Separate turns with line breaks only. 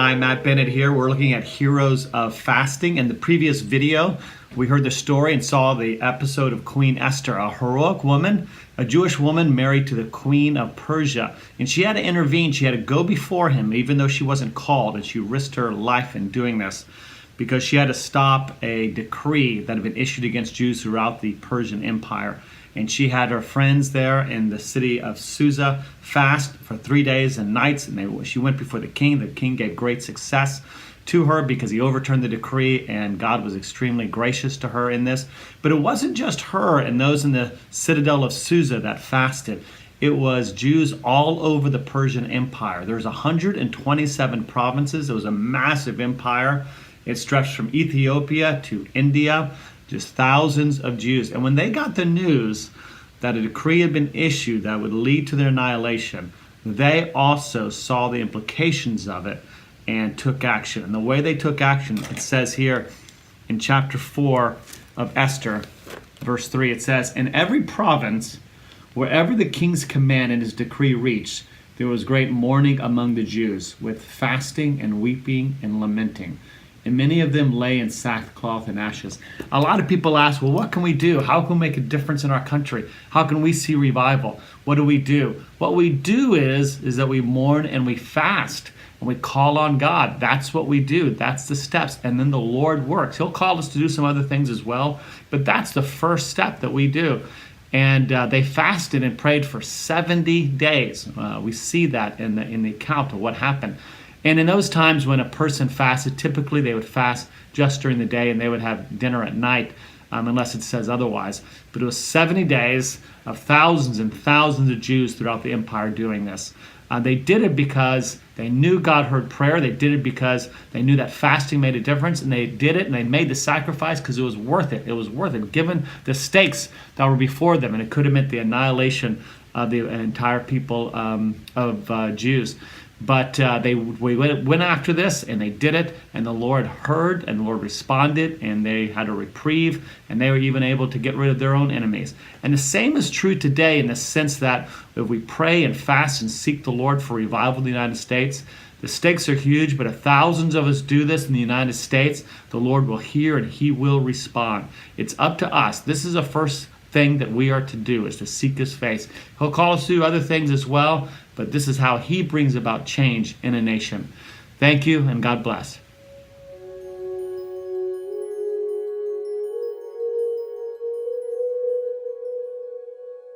Hi, Matt Bennett here. We're looking at Heroes of Fasting. In the previous video, we heard the story and saw the episode of Queen Esther, a heroic woman, a Jewish woman married to the Queen of Persia. And she had to intervene. She had to go before him, even though she wasn't called, and she risked her life in doing this because she had to stop a decree that had been issued against Jews throughout the Persian Empire. And she had her friends there in the city of Susa fast for 3 days and nights. And she went before the king. The king gave great success to her because he overturned the decree, and God was extremely gracious to her in this. But it wasn't just her and those in the citadel of Susa that fasted. It was Jews all over the Persian Empire. There's 127 provinces. It was a massive empire. It stretched from Ethiopia to India. Just thousands of Jews. And when they got the news that a decree had been issued that would lead to their annihilation, they also saw the implications of it and took action. And the way they took action, it says here in chapter 4 of Esther, verse 3, it says, "In every province, wherever the king's command and his decree reached, there was great mourning among the Jews, with fasting and weeping and lamenting. And many of them lay in sackcloth and ashes." A lot of people ask, well, what can we do? How can we make a difference in our country? How can we see revival? What do we do? What we do is that we mourn and we fast and we call on God. That's what we do. That's the steps. And then the Lord works. He'll call us to do some other things as well, but that's the first step that we do. And they fasted and prayed for 70 days. We see that in the account of what happened. And in those times when a person fasted, typically they would fast just during the day and they would have dinner at night, unless it says otherwise. But it was 70 days of thousands and thousands of Jews throughout the empire doing this. They did it because they knew God heard prayer. They did it because they knew that fasting made a difference, and they did it and they made the sacrifice because it was worth it. It was worth it, given the stakes that were before them, and it could have meant the annihilation of the entire people of Jews. But we went after this, and they did it, and the Lord heard, and the Lord responded, and they had a reprieve, and they were even able to get rid of their own enemies. And the same is true today in the sense that if we pray and fast and seek the Lord for revival in the United States, the stakes are huge, but if thousands of us do this in the United States, the Lord will hear and He will respond. It's up to us. This is the first thing that we are to do, is to seek His face. He'll call us to do other things as well, but this is how He brings about change in a nation. Thank you, and God bless.